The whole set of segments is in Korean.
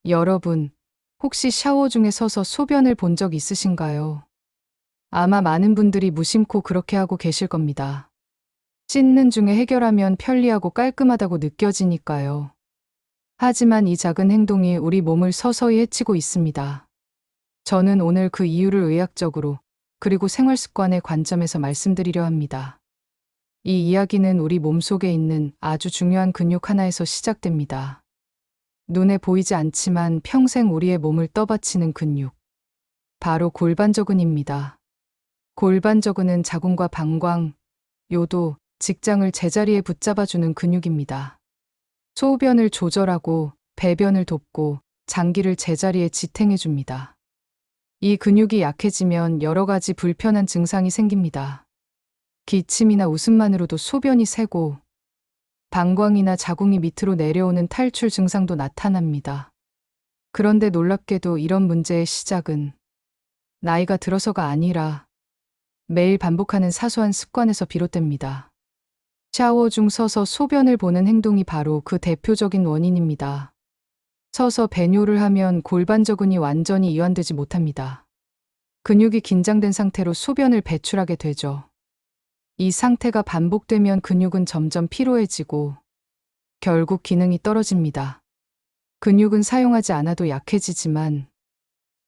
여러분, 혹시 샤워 중에 서서 소변을 본 적 있으신가요? 아마 많은 분들이 무심코 그렇게 하고 계실 겁니다. 씻는 중에 해결하면 편리하고 깔끔하다고 느껴지니까요. 하지만 이 작은 행동이 우리 몸을 서서히 해치고 있습니다. 저는 오늘 그 이유를 의학적으로, 그리고 생활 습관의 관점에서 말씀드리려 합니다. 이 이야기는 우리 몸속에 있는 아주 중요한 근육 하나에서 시작됩니다. 눈에 보이지 않지만 평생 우리의 몸을 떠받치는 근육. 바로 골반저근입니다. 골반저근은 자궁과 방광, 요도, 직장을 제자리에 붙잡아주는 근육입니다. 소변을 조절하고 배변을 돕고 장기를 제자리에 지탱해줍니다. 이 근육이 약해지면 여러 가지 불편한 증상이 생깁니다. 기침이나 웃음만으로도 소변이 새고 방광이나 자궁이 밑으로 내려오는 탈출 증상도 나타납니다. 그런데 놀랍게도 이런 문제의 시작은 나이가 들어서가 아니라 매일 반복하는 사소한 습관에서 비롯됩니다. 샤워 중 서서 소변을 보는 행동이 바로 그 대표적인 원인입니다. 서서 배뇨를 하면 골반저근이 완전히 이완되지 못합니다. 근육이 긴장된 상태로 소변을 배출하게 되죠. 이 상태가 반복되면 근육은 점점 피로해지고 결국 기능이 떨어집니다. 근육은 사용하지 않아도 약해지지만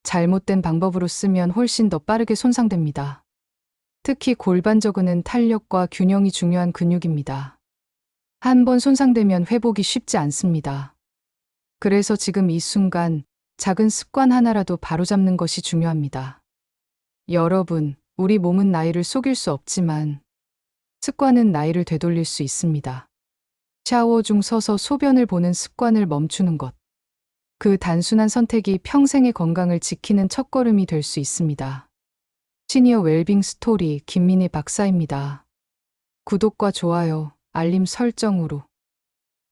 잘못된 방법으로 쓰면 훨씬 더 빠르게 손상됩니다. 특히 골반저근은 탄력과 균형이 중요한 근육입니다. 한 번 손상되면 회복이 쉽지 않습니다. 그래서 지금 이 순간 작은 습관 하나라도 바로잡는 것이 중요합니다. 여러분, 우리 몸은 나이를 속일 수 없지만 습관은 나이를 되돌릴 수 있습니다. 샤워 중 서서 소변을 보는 습관을 멈추는 것. 그 단순한 선택이 평생의 건강을 지키는 첫걸음이 될 수 있습니다. 시니어 웰빙 스토리 김민희 박사입니다. 구독과 좋아요, 알림 설정으로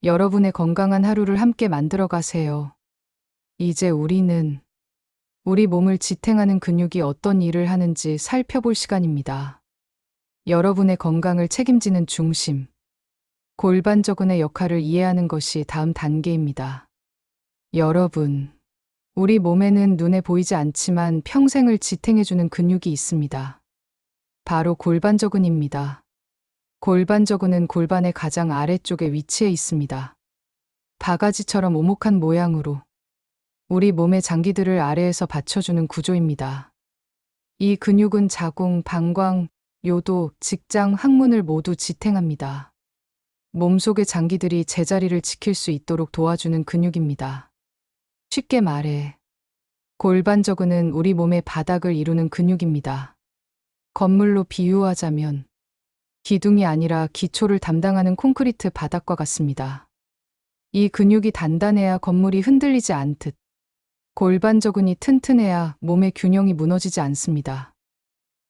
여러분의 건강한 하루를 함께 만들어 가세요. 이제 우리는 우리 몸을 지탱하는 근육이 어떤 일을 하는지 살펴볼 시간입니다. 여러분의 건강을 책임지는 중심, 골반저근의 역할을 이해하는 것이 다음 단계입니다. 여러분, 우리 몸에는 눈에 보이지 않지만 평생을 지탱해주는 근육이 있습니다. 바로 골반저근입니다. 골반저근은 골반의 가장 아래쪽에 위치해 있습니다. 바가지처럼 오목한 모양으로 우리 몸의 장기들을 아래에서 받쳐주는 구조입니다. 이 근육은 자궁, 방광, 요도, 직장, 항문을 모두 지탱합니다. 몸속의 장기들이 제자리를 지킬 수 있도록 도와주는 근육입니다. 쉽게 말해, 골반저근은 우리 몸의 바닥을 이루는 근육입니다. 건물로 비유하자면 기둥이 아니라 기초를 담당하는 콘크리트 바닥과 같습니다. 이 근육이 단단해야 건물이 흔들리지 않듯 골반저근이 튼튼해야 몸의 균형이 무너지지 않습니다.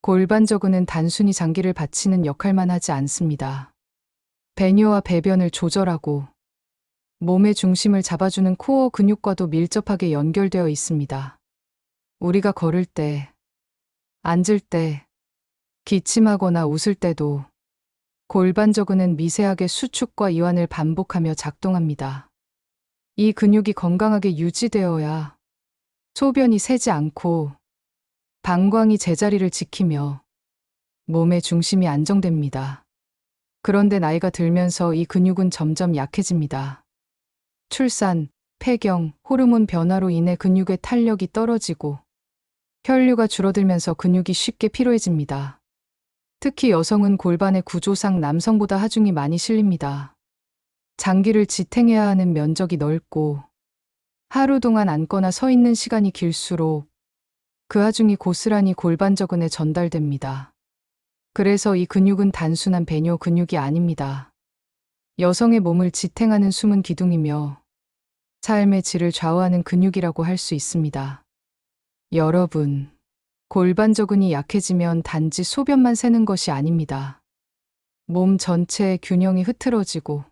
골반저근은 단순히 장기를 받치는 역할만 하지 않습니다. 배뇨와 배변을 조절하고 몸의 중심을 잡아주는 코어 근육과도 밀접하게 연결되어 있습니다. 우리가 걸을 때, 앉을 때, 기침하거나 웃을 때도 골반저근은 미세하게 수축과 이완을 반복하며 작동합니다. 이 근육이 건강하게 유지되어야 소변이 새지 않고 방광이 제자리를 지키며 몸의 중심이 안정됩니다. 그런데 나이가 들면서 이 근육은 점점 약해집니다. 출산, 폐경, 호르몬 변화로 인해 근육의 탄력이 떨어지고 혈류가 줄어들면서 근육이 쉽게 피로해집니다. 특히 여성은 골반의 구조상 남성보다 하중이 많이 실립니다. 장기를 지탱해야 하는 면적이 넓고 하루 동안 앉거나 서 있는 시간이 길수록 그 하중이 고스란히 골반저근에 전달됩니다. 그래서 이 근육은 단순한 배뇨 근육이 아닙니다. 여성의 몸을 지탱하는 숨은 기둥이며 삶의 질을 좌우하는 근육이라고 할 수 있습니다. 여러분, 골반저근이 약해지면 단지 소변만 새는 것이 아닙니다. 몸 전체의 균형이 흐트러지고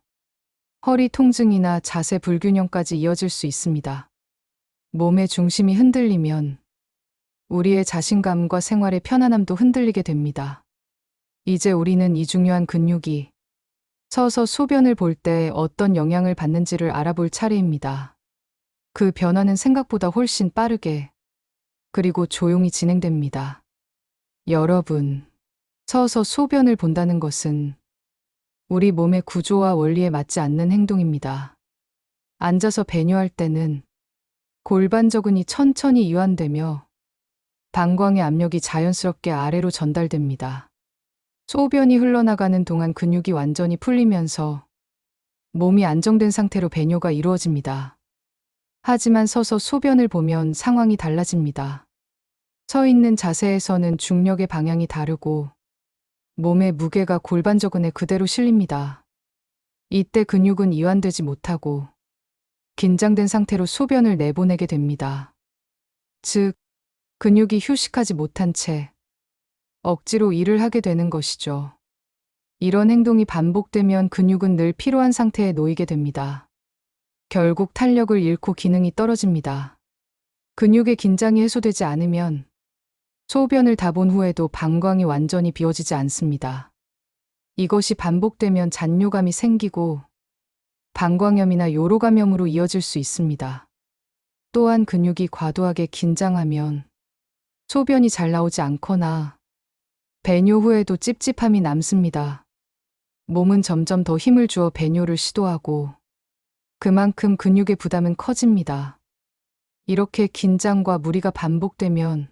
허리 통증이나 자세 불균형까지 이어질 수 있습니다. 몸의 중심이 흔들리면 우리의 자신감과 생활의 편안함도 흔들리게 됩니다. 이제 우리는 이 중요한 근육이 서서 소변을 볼 때 어떤 영향을 받는지를 알아볼 차례입니다. 그 변화는 생각보다 훨씬 빠르게 그리고 조용히 진행됩니다. 여러분, 서서 소변을 본다는 것은 우리 몸의 구조와 원리에 맞지 않는 행동입니다. 앉아서 배뇨할 때는 골반저근이 천천히 이완되며 방광의 압력이 자연스럽게 아래로 전달됩니다. 소변이 흘러나가는 동안 근육이 완전히 풀리면서 몸이 안정된 상태로 배뇨가 이루어집니다. 하지만 서서 소변을 보면 상황이 달라집니다. 서 있는 자세에서는 중력의 방향이 다르고 몸의 무게가 골반저근에 그대로 실립니다. 이때 근육은 이완되지 못하고 긴장된 상태로 소변을 내보내게 됩니다. 즉, 근육이 휴식하지 못한 채 억지로 일을 하게 되는 것이죠. 이런 행동이 반복되면 근육은 늘 피로한 상태에 놓이게 됩니다. 결국 탄력을 잃고 기능이 떨어집니다. 근육의 긴장이 해소되지 않으면 소변을 다 본 후에도 방광이 완전히 비워지지 않습니다. 이것이 반복되면 잔뇨감이 생기고 방광염이나 요로감염으로 이어질 수 있습니다. 또한 근육이 과도하게 긴장하면 소변이 잘 나오지 않거나 배뇨 후에도 찝찝함이 남습니다. 몸은 점점 더 힘을 주어 배뇨를 시도하고 그만큼 근육의 부담은 커집니다. 이렇게 긴장과 무리가 반복되면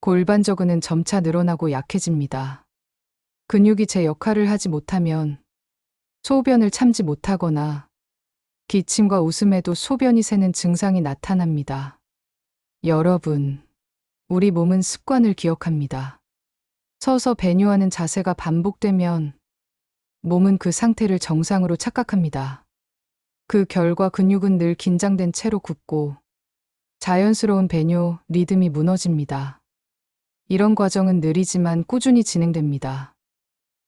골반저근은 점차 늘어나고 약해집니다. 근육이 제 역할을 하지 못하면 소변을 참지 못하거나 기침과 웃음에도 소변이 새는 증상이 나타납니다. 여러분, 우리 몸은 습관을 기억합니다. 서서 배뇨하는 자세가 반복되면 몸은 그 상태를 정상으로 착각합니다. 그 결과 근육은 늘 긴장된 채로 굽고 자연스러운 배뇨 리듬이 무너집니다. 이런 과정은 느리지만 꾸준히 진행됩니다.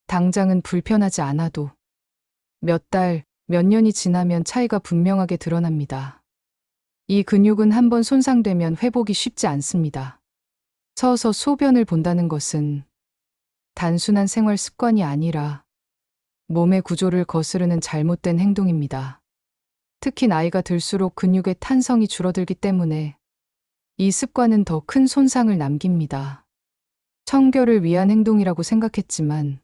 당장은 불편하지 않아도 몇 달, 몇 년이 지나면 차이가 분명하게 드러납니다. 이 근육은 한번 손상되면 회복이 쉽지 않습니다. 서서 소변을 본다는 것은 단순한 생활 습관이 아니라 몸의 구조를 거스르는 잘못된 행동입니다. 특히 나이가 들수록 근육의 탄성이 줄어들기 때문에 이 습관은 더 큰 손상을 남깁니다. 청결을 위한 행동이라고 생각했지만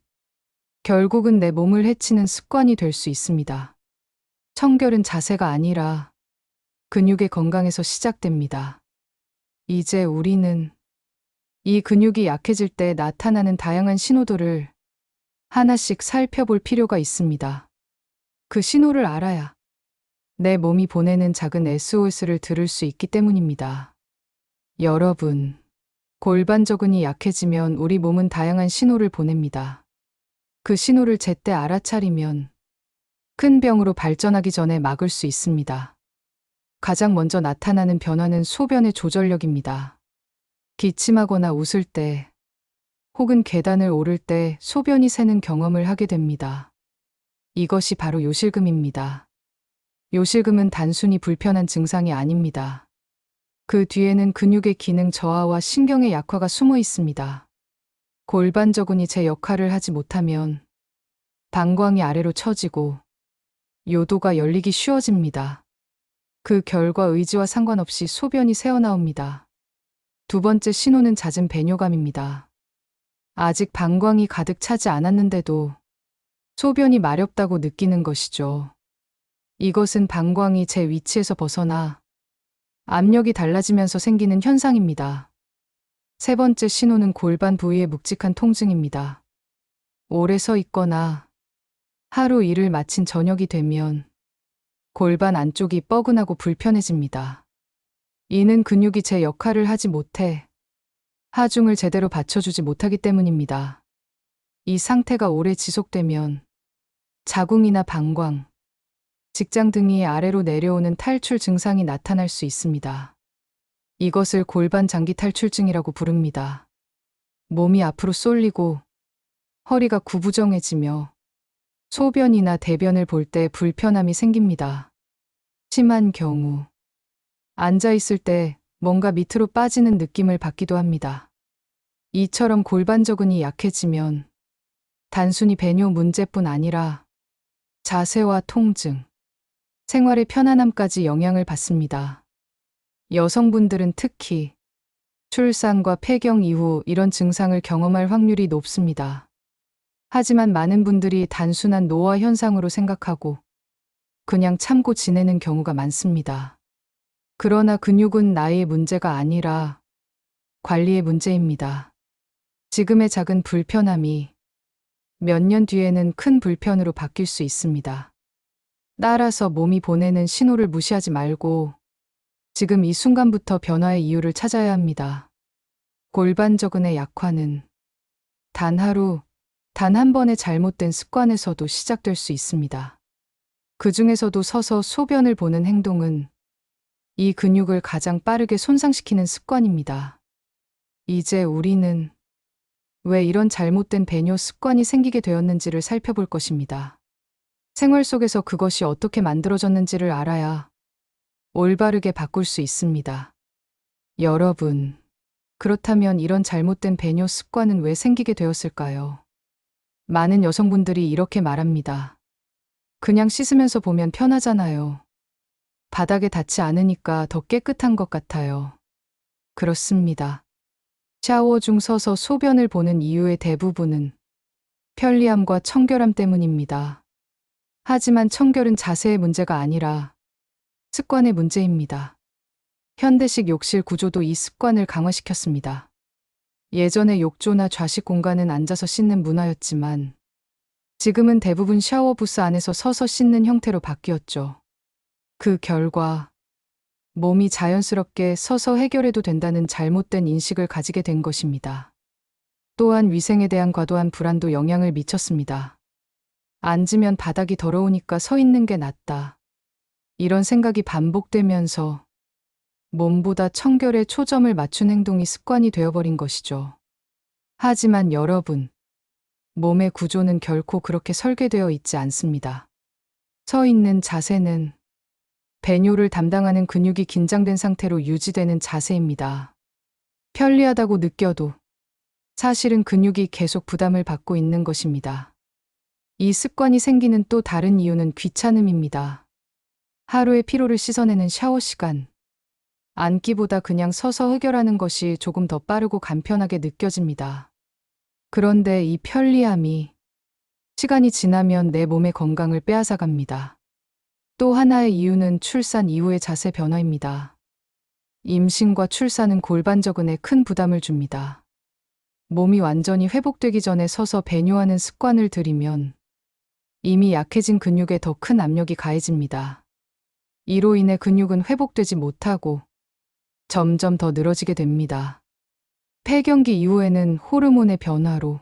결국은 내 몸을 해치는 습관이 될 수 있습니다. 청결은 자세가 아니라 근육의 건강에서 시작됩니다. 이제 우리는 이 근육이 약해질 때 나타나는 다양한 신호들을 하나씩 살펴볼 필요가 있습니다. 그 신호를 알아야 내 몸이 보내는 작은 SOS를 들을 수 있기 때문입니다. 여러분, 골반저근이 약해지면 우리 몸은 다양한 신호를 보냅니다. 그 신호를 제때 알아차리면 큰 병으로 발전하기 전에 막을 수 있습니다. 가장 먼저 나타나는 변화는 소변의 조절력입니다. 기침하거나 웃을 때 혹은 계단을 오를 때 소변이 새는 경험을 하게 됩니다. 이것이 바로 요실금입니다. 요실금은 단순히 불편한 증상이 아닙니다. 그 뒤에는 근육의 기능 저하와 신경의 약화가 숨어 있습니다. 골반저근이 제 역할을 하지 못하면 방광이 아래로 처지고 요도가 열리기 쉬워집니다. 그 결과 의지와 상관없이 소변이 새어나옵니다. 두 번째 신호는 잦은 배뇨감입니다. 아직 방광이 가득 차지 않았는데도 소변이 마렵다고 느끼는 것이죠. 이것은 방광이 제 위치에서 벗어나 압력이 달라지면서 생기는 현상입니다. 세 번째 신호는 골반 부위의 묵직한 통증입니다. 오래 서 있거나 하루 일을 마친 저녁이 되면 골반 안쪽이 뻐근하고 불편해집니다. 이는 근육이 제 역할을 하지 못해 하중을 제대로 받쳐주지 못하기 때문입니다. 이 상태가 오래 지속되면 자궁이나 방광, 직장 등이 아래로 내려오는 탈출 증상이 나타날 수 있습니다. 이것을 골반 장기 탈출증이라고 부릅니다. 몸이 앞으로 쏠리고 허리가 구부정해지며 소변이나 대변을 볼 때 불편함이 생깁니다. 심한 경우 앉아 있을 때 뭔가 밑으로 빠지는 느낌을 받기도 합니다. 이처럼 골반저근이 약해지면 단순히 배뇨 문제뿐 아니라 자세와 통증, 생활의 편안함까지 영향을 받습니다. 여성분들은 특히 출산과 폐경 이후 이런 증상을 경험할 확률이 높습니다. 하지만 많은 분들이 단순한 노화 현상으로 생각하고 그냥 참고 지내는 경우가 많습니다. 그러나 근육은 나이의 문제가 아니라 관리의 문제입니다. 지금의 작은 불편함이 몇 년 뒤에는 큰 불편으로 바뀔 수 있습니다. 따라서 몸이 보내는 신호를 무시하지 말고 지금 이 순간부터 변화의 이유를 찾아야 합니다. 골반저근의 약화는 단 하루, 단 한 번의 잘못된 습관에서도 시작될 수 있습니다. 그 중에서도 서서 소변을 보는 행동은 이 근육을 가장 빠르게 손상시키는 습관입니다. 이제 우리는 왜 이런 잘못된 배뇨 습관이 생기게 되었는지를 살펴볼 것입니다. 생활 속에서 그것이 어떻게 만들어졌는지를 알아야 올바르게 바꿀 수 있습니다. 여러분, 그렇다면 이런 잘못된 배뇨 습관은 왜 생기게 되었을까요? 많은 여성분들이 이렇게 말합니다. 그냥 씻으면서 보면 편하잖아요. 바닥에 닿지 않으니까 더 깨끗한 것 같아요. 그렇습니다. 샤워 중 서서 소변을 보는 이유의 대부분은 편리함과 청결함 때문입니다. 하지만 청결은 자세의 문제가 아니라 습관의 문제입니다. 현대식 욕실 구조도 이 습관을 강화시켰습니다. 예전에 욕조나 좌식 공간은 앉아서 씻는 문화였지만 지금은 대부분 샤워 부스 안에서 서서 씻는 형태로 바뀌었죠. 그 결과 몸이 자연스럽게 서서 해결해도 된다는 잘못된 인식을 가지게 된 것입니다. 또한 위생에 대한 과도한 불안도 영향을 미쳤습니다. 앉으면 바닥이 더러우니까 서 있는 게 낫다. 이런 생각이 반복되면서 몸보다 청결에 초점을 맞춘 행동이 습관이 되어버린 것이죠. 하지만 여러분, 몸의 구조는 결코 그렇게 설계되어 있지 않습니다. 서 있는 자세는 배뇨를 담당하는 근육이 긴장된 상태로 유지되는 자세입니다. 편리하다고 느껴도 사실은 근육이 계속 부담을 받고 있는 것입니다. 이 습관이 생기는 또 다른 이유는 귀찮음입니다. 하루의 피로를 씻어내는 샤워 시간, 앉기보다 그냥 서서 해결하는 것이 조금 더 빠르고 간편하게 느껴집니다. 그런데 이 편리함이 시간이 지나면 내 몸의 건강을 빼앗아갑니다. 또 하나의 이유는 출산 이후의 자세 변화입니다. 임신과 출산은 골반저근에 큰 부담을 줍니다. 몸이 완전히 회복되기 전에 서서 배뇨하는 습관을 들이면 이미 약해진 근육에 더 큰 압력이 가해집니다. 이로 인해 근육은 회복되지 못하고 점점 더 늘어지게 됩니다. 폐경기 이후에는 호르몬의 변화로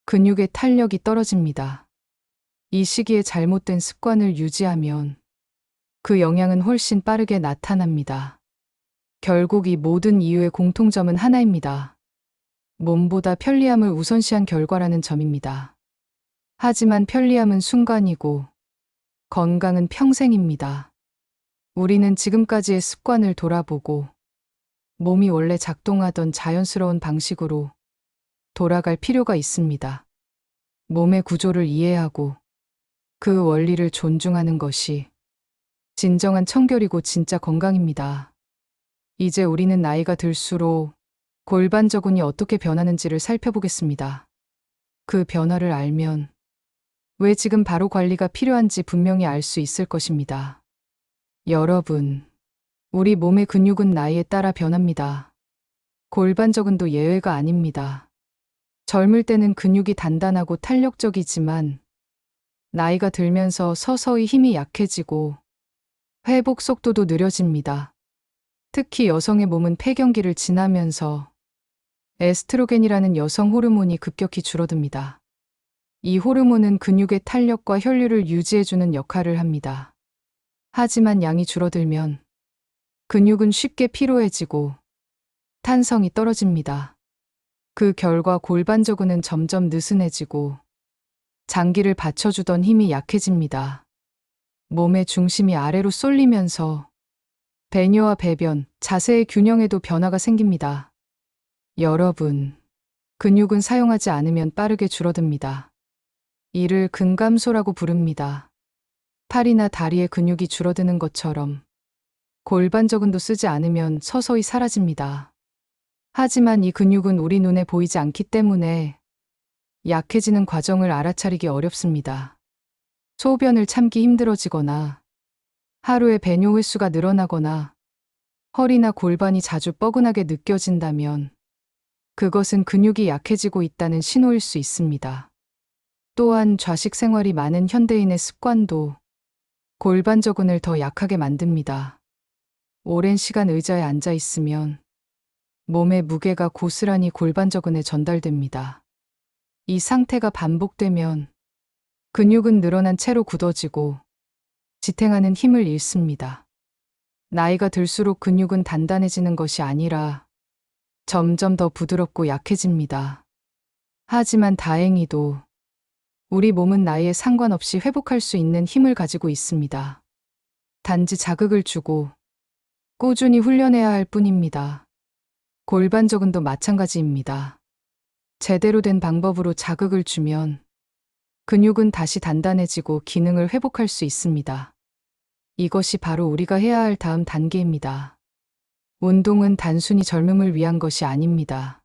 근육의 탄력이 떨어집니다. 이 시기에 잘못된 습관을 유지하면 그 영향은 훨씬 빠르게 나타납니다. 결국 이 모든 이유의 공통점은 하나입니다. 몸보다 편리함을 우선시한 결과라는 점입니다. 하지만 편리함은 순간이고 건강은 평생입니다. 우리는 지금까지의 습관을 돌아보고 몸이 원래 작동하던 자연스러운 방식으로 돌아갈 필요가 있습니다. 몸의 구조를 이해하고 그 원리를 존중하는 것이 진정한 청결이고 진짜 건강입니다. 이제 우리는 나이가 들수록 골반저근이 어떻게 변하는지를 살펴보겠습니다. 그 변화를 알면 왜 지금 바로 관리가 필요한지 분명히 알 수 있을 것입니다. 여러분, 우리 몸의 근육은 나이에 따라 변합니다. 골반저근도 예외가 아닙니다. 젊을 때는 근육이 단단하고 탄력적이지만 나이가 들면서 서서히 힘이 약해지고 회복 속도도 느려집니다. 특히 여성의 몸은 폐경기를 지나면서 에스트로겐이라는 여성 호르몬이 급격히 줄어듭니다. 이 호르몬은 근육의 탄력과 혈류를 유지해주는 역할을 합니다. 하지만 양이 줄어들면 근육은 쉽게 피로해지고 탄성이 떨어집니다. 그 결과 골반저근은 점점 느슨해지고 장기를 받쳐주던 힘이 약해집니다. 몸의 중심이 아래로 쏠리면서 배뇨와 배변, 자세의 균형에도 변화가 생깁니다. 여러분, 근육은 사용하지 않으면 빠르게 줄어듭니다. 이를 근감소라고 부릅니다. 팔이나 다리의 근육이 줄어드는 것처럼 골반저근도 쓰지 않으면 서서히 사라집니다. 하지만 이 근육은 우리 눈에 보이지 않기 때문에 약해지는 과정을 알아차리기 어렵습니다. 소변을 참기 힘들어지거나 하루에 배뇨 횟수가 늘어나거나 허리나 골반이 자주 뻐근하게 느껴진다면 그것은 근육이 약해지고 있다는 신호일 수 있습니다. 또한 좌식 생활이 많은 현대인의 습관도 골반저근을 더 약하게 만듭니다. 오랜 시간 의자에 앉아 있으면 몸의 무게가 고스란히 골반저근에 전달됩니다. 이 상태가 반복되면 근육은 늘어난 채로 굳어지고 지탱하는 힘을 잃습니다. 나이가 들수록 근육은 단단해지는 것이 아니라 점점 더 부드럽고 약해집니다. 하지만 다행히도 우리 몸은 나이에 상관없이 회복할 수 있는 힘을 가지고 있습니다. 단지 자극을 주고 꾸준히 훈련해야 할 뿐입니다. 골반저근도 마찬가지입니다. 제대로 된 방법으로 자극을 주면 근육은 다시 단단해지고 기능을 회복할 수 있습니다. 이것이 바로 우리가 해야 할 다음 단계입니다. 운동은 단순히 젊음을 위한 것이 아닙니다.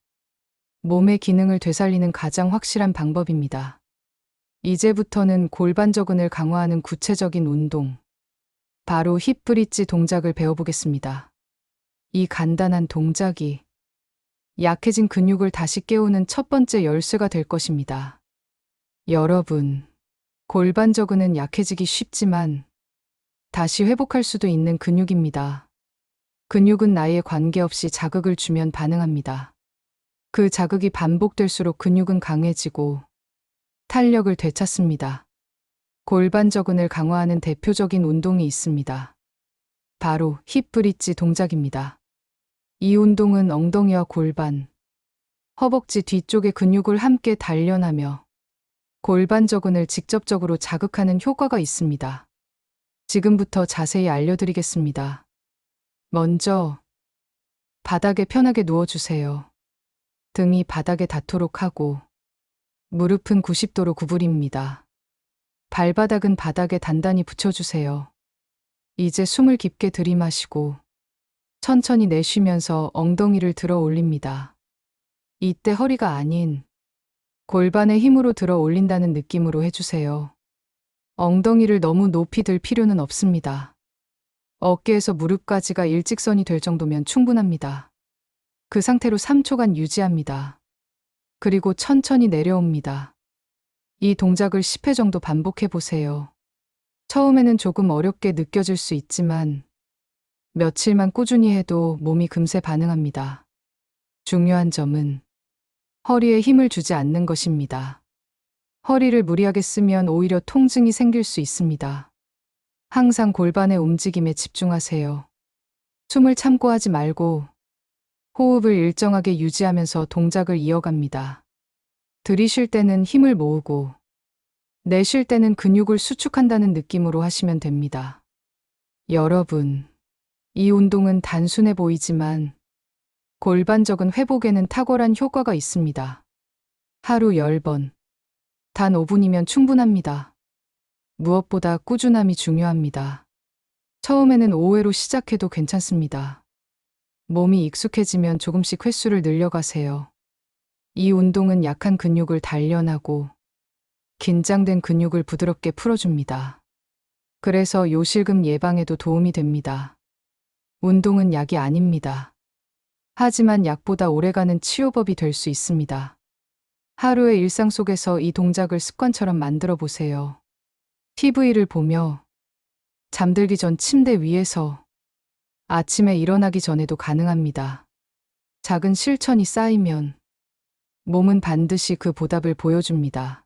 몸의 기능을 되살리는 가장 확실한 방법입니다. 이제부터는 골반저근을 강화하는 구체적인 운동, 바로 힙 브릿지 동작을 배워보겠습니다. 이 간단한 동작이 약해진 근육을 다시 깨우는 첫 번째 열쇠가 될 것입니다. 여러분, 골반저근은 약해지기 쉽지만 다시 회복할 수도 있는 근육입니다. 근육은 나이에 관계없이 자극을 주면 반응합니다. 그 자극이 반복될수록 근육은 강해지고 탄력을 되찾습니다. 골반저근을 강화하는 대표적인 운동이 있습니다. 바로 힙 브릿지 동작입니다. 이 운동은 엉덩이와 골반, 허벅지 뒤쪽의 근육을 함께 단련하며 골반저근을 직접적으로 자극하는 효과가 있습니다. 지금부터 자세히 알려드리겠습니다. 먼저 바닥에 편하게 누워주세요. 등이 바닥에 닿도록 하고 무릎은 90도로 구부립니다. 발바닥은 바닥에 단단히 붙여주세요. 이제 숨을 깊게 들이마시고 천천히 내쉬면서 엉덩이를 들어 올립니다. 이때 허리가 아닌 골반의 힘으로 들어 올린다는 느낌으로 해주세요. 엉덩이를 너무 높이 들 필요는 없습니다. 어깨에서 무릎까지가 일직선이 될 정도면 충분합니다. 그 상태로 3초간 유지합니다. 그리고 천천히 내려옵니다. 이 동작을 10회 정도 반복해 보세요. 처음에는 조금 어렵게 느껴질 수 있지만 며칠만 꾸준히 해도 몸이 금세 반응합니다. 중요한 점은 허리에 힘을 주지 않는 것입니다. 허리를 무리하게 쓰면 오히려 통증이 생길 수 있습니다. 항상 골반의 움직임에 집중하세요. 숨을 참고 하지 말고 호흡을 일정하게 유지하면서 동작을 이어갑니다. 들이쉴 때는 힘을 모으고 내쉴 때는 근육을 수축한다는 느낌으로 하시면 됩니다. 여러분, 이 운동은 단순해 보이지만 골반저근 회복에는 탁월한 효과가 있습니다. 하루 10번, 단 5분이면 충분합니다. 무엇보다 꾸준함이 중요합니다. 처음에는 5회로 시작해도 괜찮습니다. 몸이 익숙해지면 조금씩 횟수를 늘려가세요. 이 운동은 약한 근육을 단련하고 긴장된 근육을 부드럽게 풀어줍니다. 그래서 요실금 예방에도 도움이 됩니다. 운동은 약이 아닙니다. 하지만 약보다 오래가는 치료법이 될 수 있습니다. 하루의 일상 속에서 이 동작을 습관처럼 만들어 보세요. TV를 보며 잠들기 전 침대 위에서 아침에 일어나기 전에도 가능합니다. 작은 실천이 쌓이면 몸은 반드시 그 보답을 보여줍니다.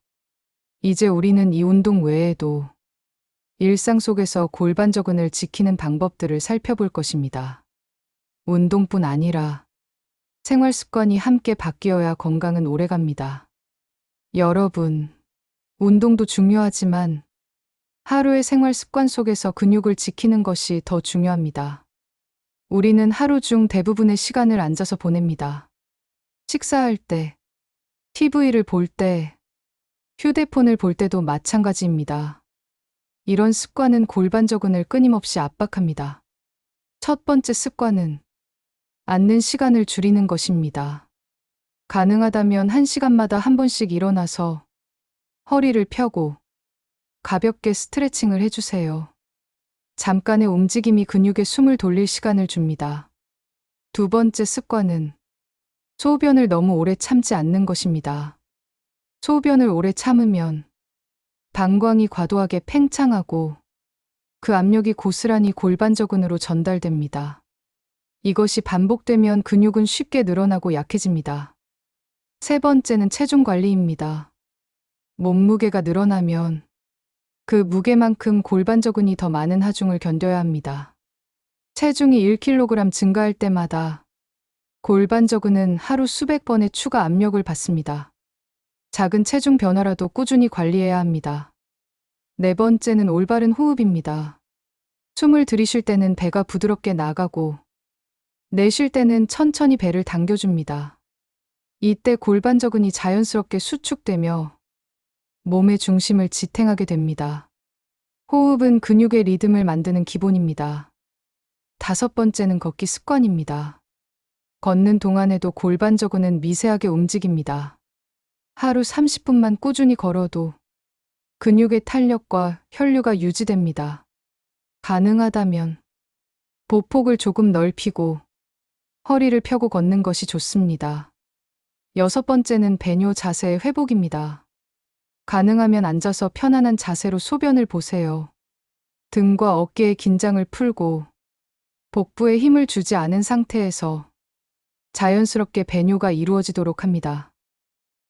이제 우리는 이 운동 외에도 일상 속에서 골반저근을 지키는 방법들을 살펴볼 것입니다. 운동뿐 아니라 생활 습관이 함께 바뀌어야 건강은 오래갑니다. 여러분, 운동도 중요하지만 하루의 생활 습관 속에서 근육을 지키는 것이 더 중요합니다. 우리는 하루 중 대부분의 시간을 앉아서 보냅니다. 식사할 때, TV를 볼 때, 휴대폰을 볼 때도 마찬가지입니다. 이런 습관은 골반저근을 끊임없이 압박합니다. 첫 번째 습관은 앉는 시간을 줄이는 것입니다. 가능하다면 1시간마다 한 번씩 일어나서 허리를 펴고 가볍게 스트레칭을 해주세요. 잠깐의 움직임이 근육에 숨을 돌릴 시간을 줍니다. 두 번째 습관은 소변을 너무 오래 참지 않는 것입니다. 소변을 오래 참으면 방광이 과도하게 팽창하고 그 압력이 고스란히 골반저근으로 전달됩니다. 이것이 반복되면 근육은 쉽게 늘어나고 약해집니다. 세 번째는 체중 관리입니다. 몸무게가 늘어나면 그 무게만큼 골반저근이 더 많은 하중을 견뎌야 합니다. 체중이 1kg 증가할 때마다 골반저근은 하루 수백 번의 추가 압력을 받습니다. 작은 체중 변화라도 꾸준히 관리해야 합니다. 네 번째는 올바른 호흡입니다. 숨을 들이쉴 때는 배가 부드럽게 나가고 내쉴 때는 천천히 배를 당겨줍니다. 이때 골반저근이 자연스럽게 수축되며 몸의 중심을 지탱하게 됩니다. 호흡은 근육의 리듬을 만드는 기본입니다. 다섯 번째는 걷기 습관입니다. 걷는 동안에도 골반저근은 미세하게 움직입니다. 하루 30분만 꾸준히 걸어도 근육의 탄력과 혈류가 유지됩니다. 가능하다면 보폭을 조금 넓히고 허리를 펴고 걷는 것이 좋습니다. 여섯 번째는 배뇨 자세의 회복입니다. 가능하면 앉아서 편안한 자세로 소변을 보세요. 등과 어깨의 긴장을 풀고 복부에 힘을 주지 않은 상태에서 자연스럽게 배뇨가 이루어지도록 합니다.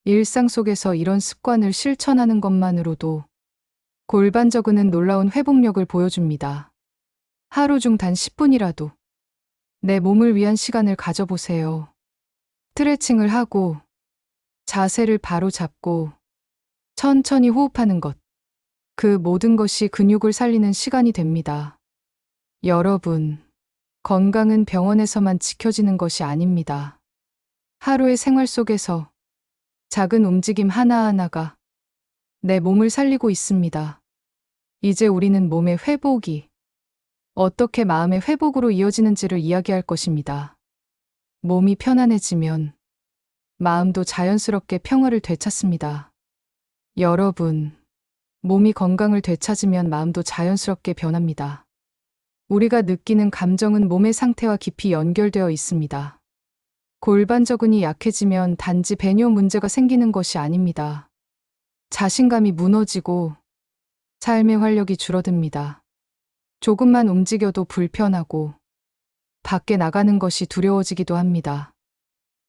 일상 속에서 이런 습관을 실천하는 것만으로도 골반저근은 놀라운 회복력을 보여줍니다. 하루 중 단 10분이라도 내 몸을 위한 시간을 가져보세요. 스트레칭을 하고 자세를 바로 잡고 천천히 호흡하는 것. 그 모든 것이 근육을 살리는 시간이 됩니다. 여러분, 건강은 병원에서만 지켜지는 것이 아닙니다. 하루의 생활 속에서 작은 움직임 하나하나가 내 몸을 살리고 있습니다. 이제 우리는 몸의 회복이 어떻게 마음의 회복으로 이어지는지를 이야기할 것입니다. 몸이 편안해지면 마음도 자연스럽게 평화를 되찾습니다. 여러분, 몸이 건강을 되찾으면 마음도 자연스럽게 변합니다. 우리가 느끼는 감정은 몸의 상태와 깊이 연결되어 있습니다. 골반저근이 약해지면 단지 배뇨 문제가 생기는 것이 아닙니다. 자신감이 무너지고 삶의 활력이 줄어듭니다. 조금만 움직여도 불편하고 밖에 나가는 것이 두려워지기도 합니다.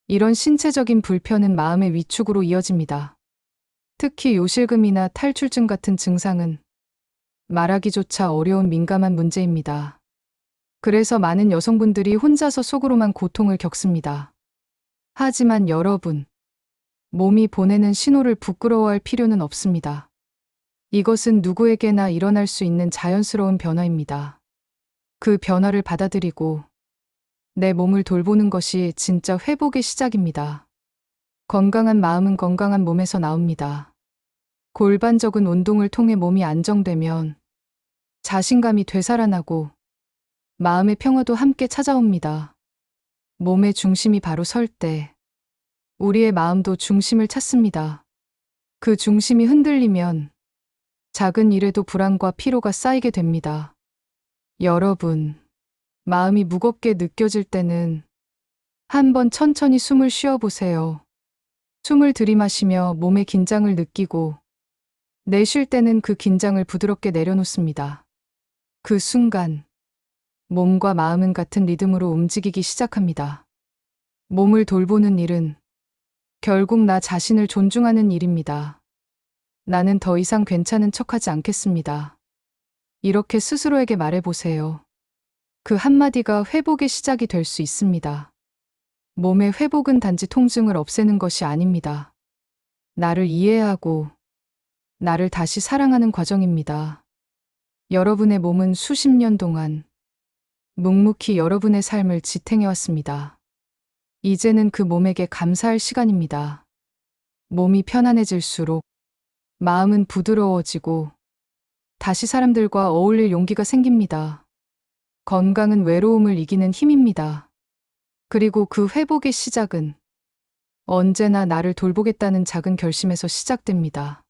이런 신체적인 불편은 마음의 위축으로 이어집니다. 특히 요실금이나 탈출증 같은 증상은 말하기조차 어려운 민감한 문제입니다. 그래서 많은 여성분들이 혼자서 속으로만 고통을 겪습니다. 하지만 여러분, 몸이 보내는 신호를 부끄러워할 필요는 없습니다. 이것은 누구에게나 일어날 수 있는 자연스러운 변화입니다. 그 변화를 받아들이고 내 몸을 돌보는 것이 진짜 회복의 시작입니다. 건강한 마음은 건강한 몸에서 나옵니다. 골반적인 운동을 통해 몸이 안정되면 자신감이 되살아나고 마음의 평화도 함께 찾아옵니다. 몸의 중심이 바로 설 때 우리의 마음도 중심을 찾습니다. 그 중심이 흔들리면 작은 일에도 불안과 피로가 쌓이게 됩니다. 여러분, 마음이 무겁게 느껴질 때는 한번 천천히 숨을 쉬어보세요. 숨을 들이마시며 몸의 긴장을 느끼고 내쉴 때는 그 긴장을 부드럽게 내려놓습니다. 그 순간 몸과 마음은 같은 리듬으로 움직이기 시작합니다. 몸을 돌보는 일은 결국 나 자신을 존중하는 일입니다. 나는 더 이상 괜찮은 척하지 않겠습니다. 이렇게 스스로에게 말해보세요. 그 한마디가 회복의 시작이 될 수 있습니다. 몸의 회복은 단지 통증을 없애는 것이 아닙니다. 나를 이해하고 나를 다시 사랑하는 과정입니다. 여러분의 몸은 수십 년 동안 묵묵히 여러분의 삶을 지탱해왔습니다. 이제는 그 몸에게 감사할 시간입니다. 몸이 편안해질수록 마음은 부드러워지고 다시 사람들과 어울릴 용기가 생깁니다. 건강은 외로움을 이기는 힘입니다. 그리고 그 회복의 시작은 언제나 나를 돌보겠다는 작은 결심에서 시작됩니다.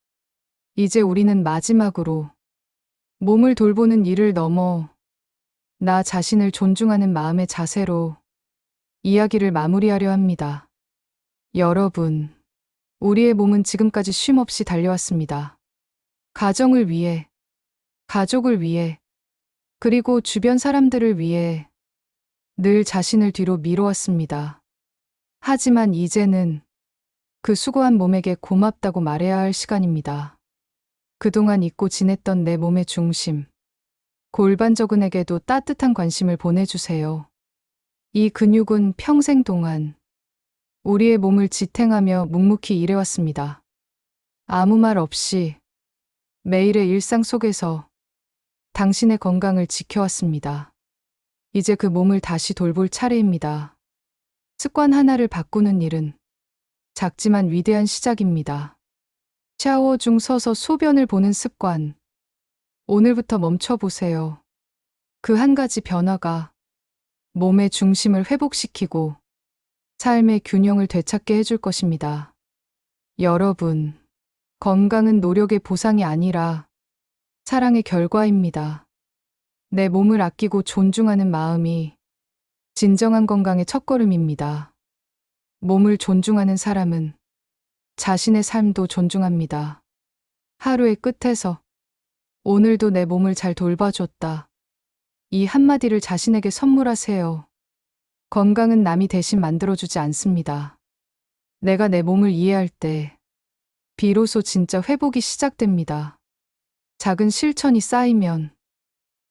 이제 우리는 마지막으로 몸을 돌보는 일을 넘어 나 자신을 존중하는 마음의 자세로 이야기를 마무리하려 합니다. 여러분, 우리의 몸은 지금까지 쉼 없이 달려왔습니다. 가정을 위해, 가족을 위해, 그리고 주변 사람들을 위해 늘 자신을 뒤로 미뤄왔습니다. 하지만 이제는 그 수고한 몸에게 고맙다고 말해야 할 시간입니다. 그동안 잊고 지냈던 내 몸의 중심, 골반저근에게도 따뜻한 관심을 보내주세요. 이 근육은 평생 동안 우리의 몸을 지탱하며 묵묵히 일해왔습니다. 아무 말 없이 매일의 일상 속에서 당신의 건강을 지켜왔습니다. 이제 그 몸을 다시 돌볼 차례입니다. 습관 하나를 바꾸는 일은 작지만 위대한 시작입니다. 샤워 중 서서 소변을 보는 습관. 오늘부터 멈춰보세요. 그 한 가지 변화가 몸의 중심을 회복시키고 삶의 균형을 되찾게 해줄 것입니다. 여러분, 건강은 노력의 보상이 아니라 사랑의 결과입니다. 내 몸을 아끼고 존중하는 마음이 진정한 건강의 첫걸음입니다. 몸을 존중하는 사람은 자신의 삶도 존중합니다. 하루의 끝에서 오늘도 내 몸을 잘 돌봐줬다. 이 한마디를 자신에게 선물하세요. 건강은 남이 대신 만들어주지 않습니다. 내가 내 몸을 이해할 때 비로소 진짜 회복이 시작됩니다. 작은 실천이 쌓이면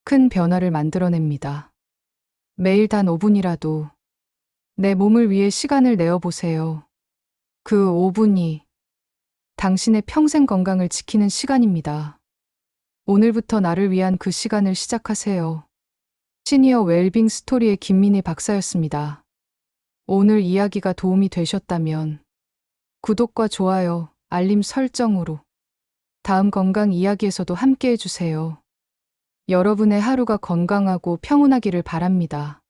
큰 변화를 만들어냅니다. 매일 단 5분이라도 내 몸을 위해 시간을 내어보세요. 그 5분이 당신의 평생 건강을 지키는 시간입니다. 오늘부터 나를 위한 그 시간을 시작하세요. 시니어 웰빙 스토리의 김민희 박사였습니다. 오늘 이야기가 도움이 되셨다면 구독과 좋아요, 알림 설정으로 다음 건강 이야기에서도 함께 해주세요. 여러분의 하루가 건강하고 평온하기를 바랍니다.